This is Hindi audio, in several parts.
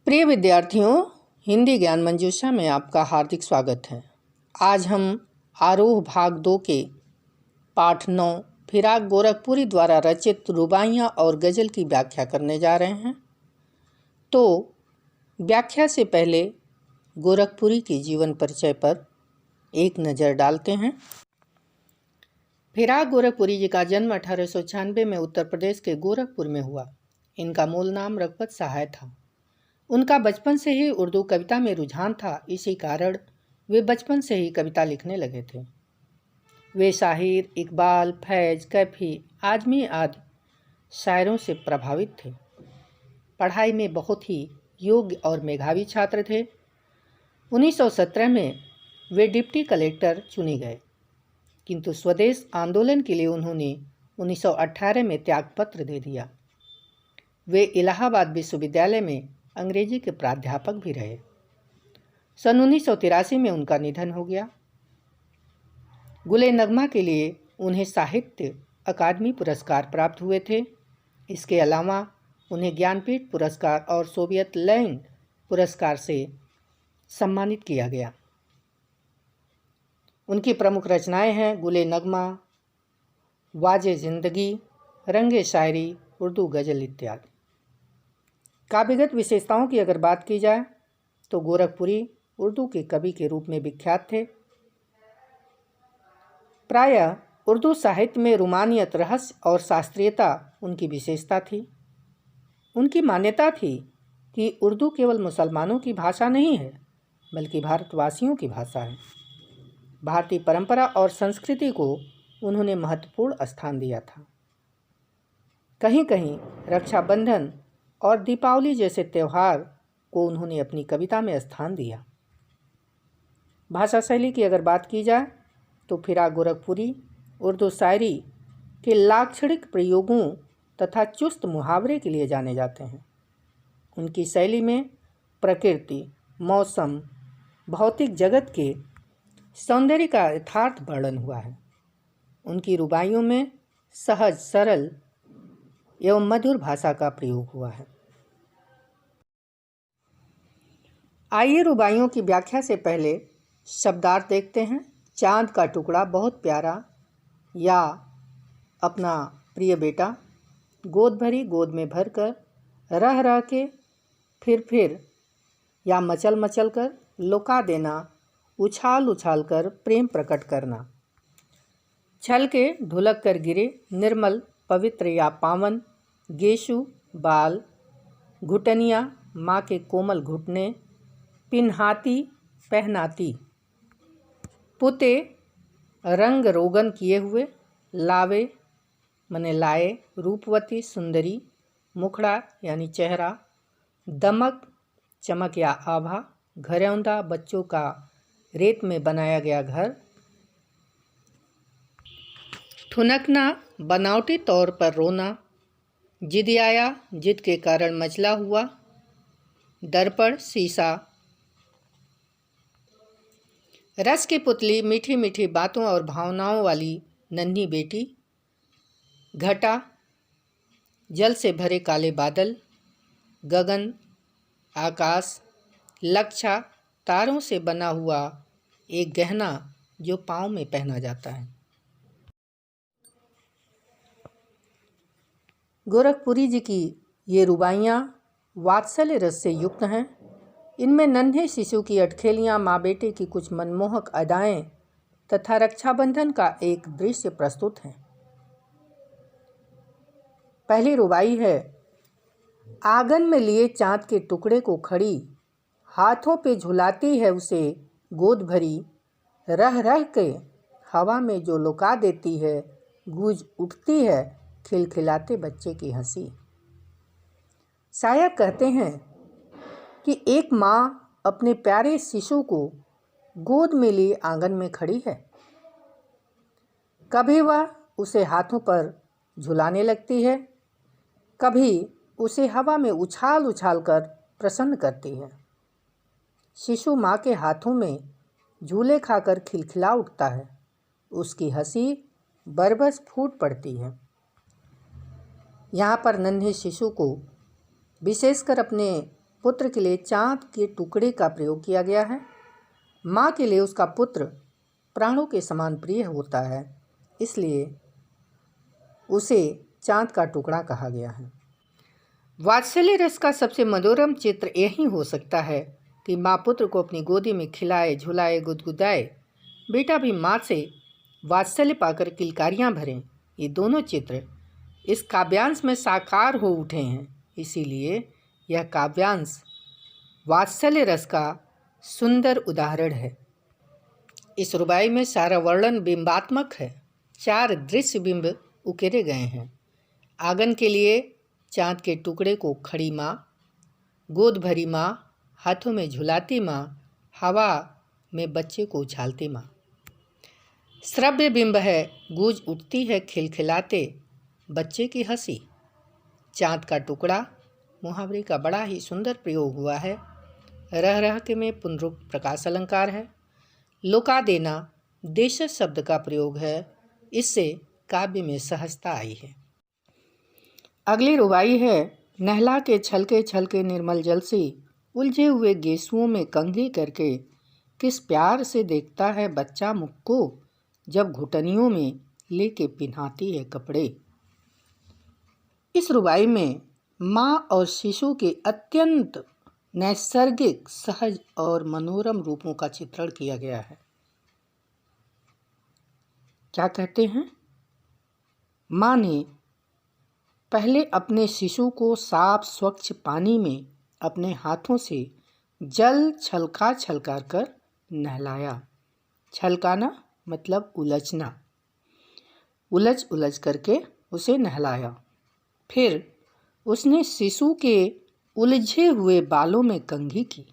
प्रिय विद्यार्थियों, हिंदी ज्ञान मंजूषा में आपका हार्दिक स्वागत है। आज हम आरोह भाग 2 के पाठ 9 फिराक गोरखपुरी द्वारा रचित रुबाइयाँ और गज़ल की व्याख्या करने जा रहे हैं। तो व्याख्या से पहले गोरखपुरी की जीवन परिचय पर एक नज़र डालते हैं। फिराक गोरखपुरी जी का जन्म 1896 में उत्तर प्रदेश के गोरखपुर में हुआ। इनका मूल नाम रघुपत सहाय था। उनका बचपन से ही उर्दू कविता में रुझान था। इसी कारण वे बचपन से ही कविता लिखने लगे थे। वे शाहिर, इकबाल, फैज, कैफी, आजमी आदि शायरों से प्रभावित थे। पढ़ाई में बहुत ही योग्य और मेधावी छात्र थे। 1917 में वे डिप्टी कलेक्टर चुने गए, किंतु स्वदेश आंदोलन के लिए उन्होंने 1918 में त्यागपत्र दे दिया। वे इलाहाबाद विश्वविद्यालय में अंग्रेजी के प्राध्यापक भी रहे। सन 1983 में उनका निधन हो गया। गुले नगमा के लिए उन्हें साहित्य अकादमी पुरस्कार प्राप्त हुए थे। इसके अलावा उन्हें ज्ञानपीठ पुरस्कार और सोवियत लैंड पुरस्कार से सम्मानित किया गया। उनकी प्रमुख रचनाएं हैं गुले नगमा, वाजे ज़िंदगी, रंगे शायरी, उर्दू गज़ल इत्यादि। काव्यगत विशेषताओं की अगर बात की जाए तो गोरखपुरी उर्दू के कवि के रूप में विख्यात थे। प्रायः उर्दू साहित्य में रोमानियत, रहस्य और शास्त्रीयता उनकी विशेषता थी। उनकी मान्यता थी कि उर्दू केवल मुसलमानों की भाषा नहीं है, बल्कि भारतवासियों की भाषा है। भारतीय परंपरा और संस्कृति को उन्होंने महत्वपूर्ण स्थान दिया था। कहीं कहीं रक्षाबंधन और दीपावली जैसे त्यौहार को उन्होंने अपनी कविता में स्थान दिया। भाषा शैली की अगर बात की जाए तो फिराक गोरखपुरी उर्दू शायरी के लाक्षणिक प्रयोगों तथा चुस्त मुहावरे के लिए जाने जाते हैं। उनकी शैली में प्रकृति, मौसम, भौतिक जगत के सौंदर्य का यथार्थ वर्णन हुआ है। उनकी रुबाइयों में सहज, सरल एवं मधुर भाषा का प्रयोग हुआ है। आइए रुबाइयों की व्याख्या से पहले शब्दार्थ देखते हैं। चांद का टुकड़ा बहुत प्यारा, या अपना प्रिय बेटा, गोद भरी गोद में भरकर, रह रह के, फिर या मचल मचल कर, लुका देना, उछाल उछाल कर प्रेम प्रकट करना, छल के ढुलक कर गिरे, निर्मल, पवित्र या पावन, गेशु, बाल, घुटनिया, माँ के कोमल घुटने, पिन्हाती, पहनाती, पुते, रंग रोगन किए हुए, लावे मने लाए, रूपवती, सुंदरी, मुखड़ा यानी चेहरा, दमक, चमक या आभा, घरौंदा, बच्चों का रेत में बनाया गया घर, ठुनकना, बनावटी तौर पर रोना, जिदियाया, जिद के कारण मचला हुआ, दर्पण, शीशा, रस की पुतली, मीठी मीठी बातों और भावनाओं वाली नन्ही बेटी, घटा, जल से भरे काले बादल, गगन, आकाश, लक्षा, तारों से बना हुआ एक गहना जो पाँव में पहना जाता है। गोरखपुरी जी की ये रुबाइयाँ वात्सल्य रस से युक्त हैं। इनमें नन्हे शिशु की अटखेलियाँ, माँ बेटे की कुछ मनमोहक अदाएं तथा रक्षाबंधन का एक दृश्य प्रस्तुत हैं। पहली रुबाई है। आंगन में लिए चाँद के टुकड़े को खड़ी, हाथों पे झुलाती है उसे गोद भरी, रह रह के हवा में जो लुका देती है, गूंज उठती है खिलखिलाते बच्चे की हंसी। शायर कहते हैं कि एक माँ अपने प्यारे शिशु को गोद में लिए आंगन में खड़ी है। कभी वह उसे हाथों पर झुलाने लगती है, कभी उसे हवा में उछाल उछाल कर प्रसन्न करती है। शिशु माँ के हाथों में झूले खाकर खिलखिला उठता है। उसकी हंसी बरबस फूट पड़ती है। यहाँ पर नन्हे शिशु को विशेषकर अपने पुत्र के लिए चांद के टुकड़े का प्रयोग किया गया है। माँ के लिए उसका पुत्र प्राणों के समान प्रिय होता है, इसलिए उसे चांद का टुकड़ा कहा गया है। वात्सल्य रस का सबसे मनोरम चित्र यही हो सकता है कि माँ पुत्र को अपनी गोदी में खिलाए, झुलाए, गुदगुदाए। बेटा भी माँ से वात्सल्य पाकर किलकारियाँ भरें। ये दोनों चित्र इस काव्यांश में साकार हो उठे हैं, इसीलिए यह काव्यांश वात्सल्य रस का सुंदर उदाहरण है। इस रुबाई में सारा वर्णन बिंबात्मक है। 4 दृश्य बिंब उकेरे गए हैं। आंगन के लिए चांद के टुकड़े को खड़ी माँ, गोद भरी माँ, हाथों में झुलाती माँ, हवा में बच्चे को उछालती माँ। श्रव्य बिंब है, गूंज उठती है खिलखिलाते बच्चे की हंसी। चांद का टुकड़ा मुहावरे का बड़ा ही सुंदर प्रयोग हुआ है। रह रह के में पुनरुक्त प्रकाश अलंकार है। लुका देना देशज शब्द का प्रयोग है, इससे काव्य में सहजता आई है। अगली रुबाई है, नहला के छलके छलके निर्मल जल से उलझे हुए गेसुओं में कंघी करके किस प्यार से देखता है बच्चा मुख को, जब घुटनियों में लेके पिन्हाती है कपड़े। इस रुबाई में माँ और शिशु के अत्यंत नैसर्गिक, सहज और मनोरम रूपों का चित्रण किया गया है। क्या कहते हैं? माँ ने पहले अपने शिशु को साफ स्वच्छ पानी में अपने हाथों से जल छलका छलका कर नहलाया। छलकाना मतलब उलझना, उलझ उलझ करके उसे नहलाया। फिर उसने शिशु के उलझे हुए बालों में कंघी की।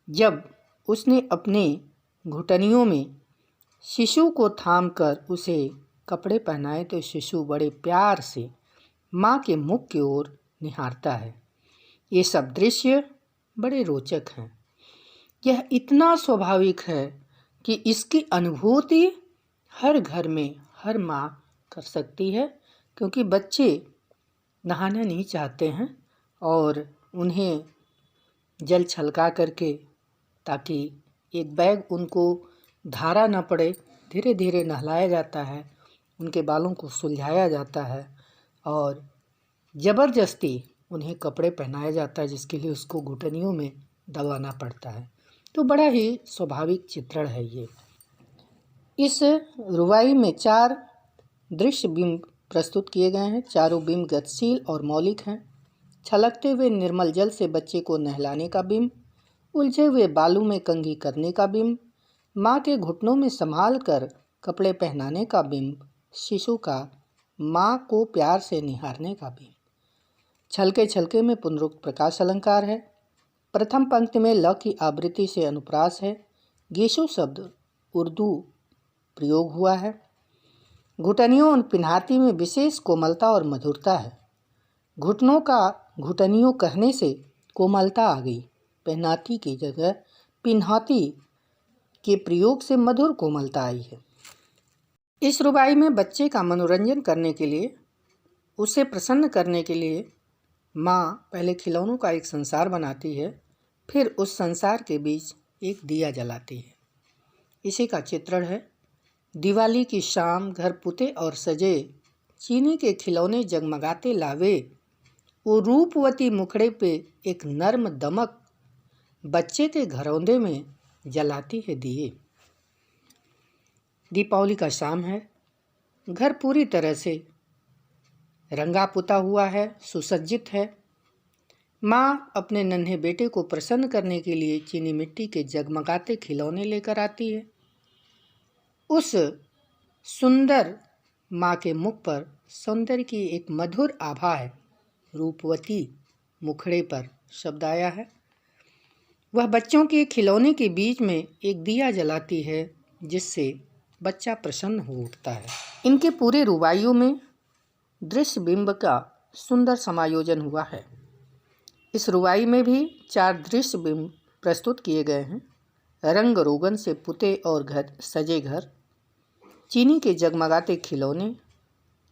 जब उसने अपने घुटनियों में शिशु को थामकर उसे कपड़े पहनाए तो शिशु बड़े प्यार से माँ के मुख की ओर निहारता है। ये सब दृश्य बड़े रोचक हैं। यह इतना स्वाभाविक है कि इसकी अनुभूति हर घर में हर माँ कर सकती है, क्योंकि बच्चे नहाना नहीं चाहते हैं और उन्हें जल छलका करके, ताकि एक बैग उनको धारा न पड़े, धीरे धीरे नहलाया जाता है, उनके बालों को सुलझाया जाता है और ज़बरदस्ती उन्हें कपड़े पहनाया जाता है, जिसके लिए उसको घुटनियों में दबाना पड़ता है। तो बड़ा ही स्वाभाविक चित्रण है ये। इस रुबाई में 4 दृश्य बिंब प्रस्तुत किए गए हैं। चारों बिंब गतिशील और मौलिक हैं। छलकते हुए निर्मल जल से बच्चे को नहलाने का बिंब, उलझे हुए बालों में कंघी करने का बिंब, माँ के घुटनों में संभाल कर कपड़े पहनाने का बिंब, शिशु का माँ को प्यार से निहारने का बिंब। छलके छलके में पुनरुक्त प्रकाश अलंकार है। प्रथम पंक्ति में ल की आवृत्ति से अनुप्रास है। गेशु शब्द उर्दू प्रयोग हुआ है। घुटनियों और पिन्हाती में विशेष कोमलता और मधुरता है। घुटनों का घुटनियों कहने से कोमलता आ गई। पहनाती की जगह पिन्हाती के प्रयोग से मधुर कोमलता आई है। इस रुबाई में बच्चे का मनोरंजन करने के लिए, उसे प्रसन्न करने के लिए माँ पहले खिलौनों का एक संसार बनाती है, फिर उस संसार के बीच एक दिया जलाती है। इसी का चित्रण है। दिवाली की शाम घर पुते और सजे, चीनी के खिलौने जगमगाते लावे, वो रूपवती मुखड़े पे एक नर्म दमक, बच्चे के घरौंदे में जलाती है दिए। दीपावली का शाम है। घर पूरी तरह से रंगा पुता हुआ है, सुसज्जित है। माँ अपने नन्हे बेटे को प्रसन्न करने के लिए चीनी मिट्टी के जगमगाते खिलौने लेकर आती है। उस सुंदर माँ के मुख पर सौंदर्य की एक मधुर आभा है। रूपवती मुखड़े पर शब्द आया है। वह बच्चों के खिलौने के बीच में एक दिया जलाती है, जिससे बच्चा प्रसन्न हो उठता है। इनके पूरे रुबाइयों में दृश्य बिंब का सुंदर समायोजन हुआ है। इस रुबाई में भी 4 दृश्य बिंब प्रस्तुत किए गए हैं। रंग रोगन से पुते और घर सजे घर, चीनी के जगमगाते खिलौने,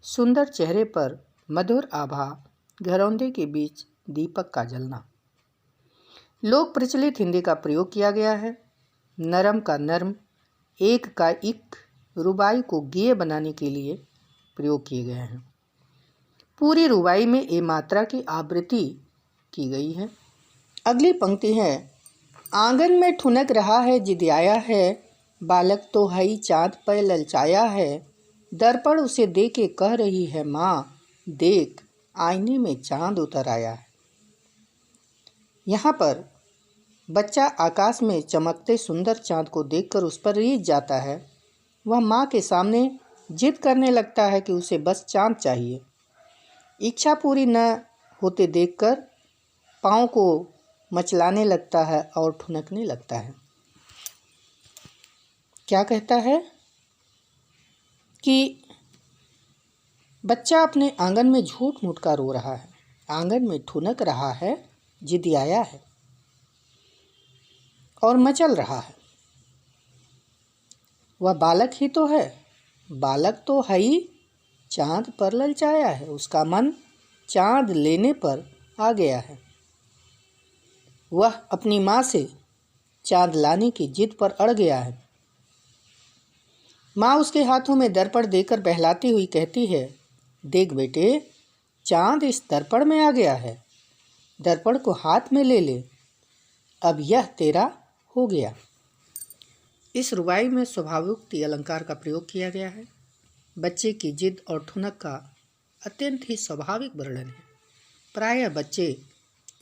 सुंदर चेहरे पर मधुर आभा, घरौंदे के बीच दीपक का जलना। लोक प्रचलित हिंदी का प्रयोग किया गया है। नरम का नर्म, एक का इक रुबाई को गेय बनाने के लिए प्रयोग किए गए हैं। पूरी रुबाई में ए मात्रा की आवृत्ति की गई है। अगली पंक्ति है, आंगन में ठुनक रहा है जिदियाया है, बालक तो हई चाँद पर ललचाया है, दर्पण उसे दे के कह रही है माँ, देख आईने में चाँद उतर आया है। यहाँ पर बच्चा आकाश में चमकते सुंदर चाँद को देखकर उस पर रीझ जाता है। वह माँ के सामने जिद करने लगता है कि उसे बस चाँद चाहिए। इच्छा पूरी न होते देखकर पाँव को मचलाने लगता है और ठुनकने लगता है। क्या कहता है कि बच्चा अपने आंगन में झूठ मूठ का रो रहा है, आंगन में ठुनक रहा है, जिदियाया है और मचल रहा है। वह बालक ही तो है, बालक तो हई चाँद पर ललचाया है, उसका मन चाँद लेने पर आ गया है। वह अपनी माँ से चाँद लाने की जिद पर अड़ गया है। माँ उसके हाथों में दर्पण देकर बहलाती हुई कहती है, देख बेटे, चाँद इस दर्पण में आ गया है, दर्पण को हाथ में ले ले, अब यह तेरा हो गया। इस रुबाई में स्वभावोक्ति अलंकार का प्रयोग किया गया है। बच्चे की जिद और ठुनक का अत्यंत ही स्वाभाविक वर्णन है। प्रायः बच्चे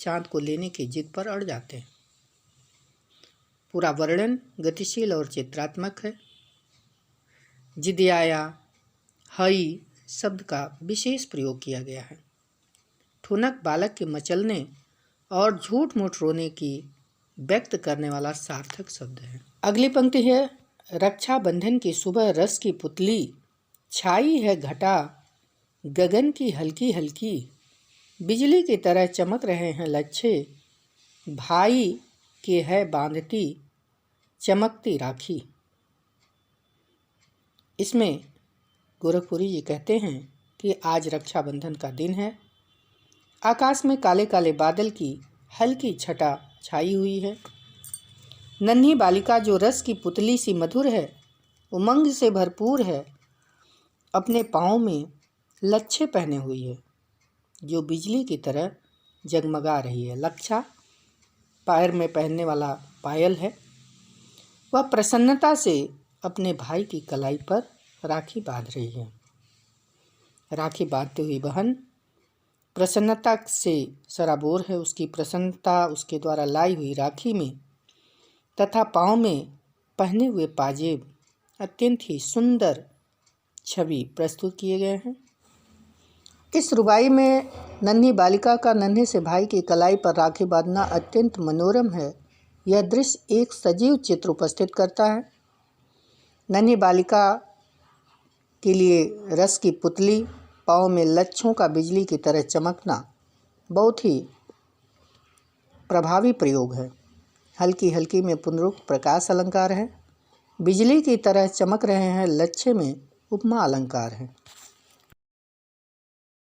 चाँद को लेने की जिद पर अड़ जाते हैं। पूरा वर्णन गतिशील और चित्रात्मक है। जिदियाया, हई शब्द का विशेष प्रयोग किया गया है। ठुनक बालक के मचलने और झूठ मूठ रोने की व्यक्त करने वाला सार्थक शब्द है। अगली पंक्ति है, रक्षाबंधन की सुबह रस की पुतली, छाई है घटा गगन की हल्की हल्की, बिजली की तरह चमक रहे हैं लच्छे, भाई के है बांधती चमकती राखी। इसमें गोरखपुरी जी कहते हैं कि आज रक्षाबंधन का दिन है। आकाश में काले काले बादल की हल्की छटा छाई हुई है। नन्ही बालिका जो रस की पुतली सी मधुर है, उमंग से भरपूर है, अपने पाँव में लच्छे पहने हुई है जो बिजली की तरह जगमगा रही है। लच्छा पैर में पहनने वाला पायल है। वह प्रसन्नता से अपने भाई की कलाई पर राखी बांध रही है। राखी बांधती हुई बहन प्रसन्नता से सराबोर है। उसकी प्रसन्नता उसके द्वारा लाई हुई राखी में तथा पाँव में पहने हुए पाजेब अत्यंत ही सुंदर छवि प्रस्तुत किए गए हैं। इस रुबाई में नन्ही बालिका का नन्हे से भाई की कलाई पर राखी बांधना अत्यंत मनोरम है। यह दृश्य एक सजीव चित्र उपस्थित करता है। नन्ही बालिका के लिए रस की पुतली, पाँव में लच्छों का बिजली की तरह चमकना बहुत ही प्रभावी प्रयोग है। हल्की हल्की में पुनरुक्त प्रकाश अलंकार है। बिजली की तरह चमक रहे हैं लच्छे में उपमा अलंकार है।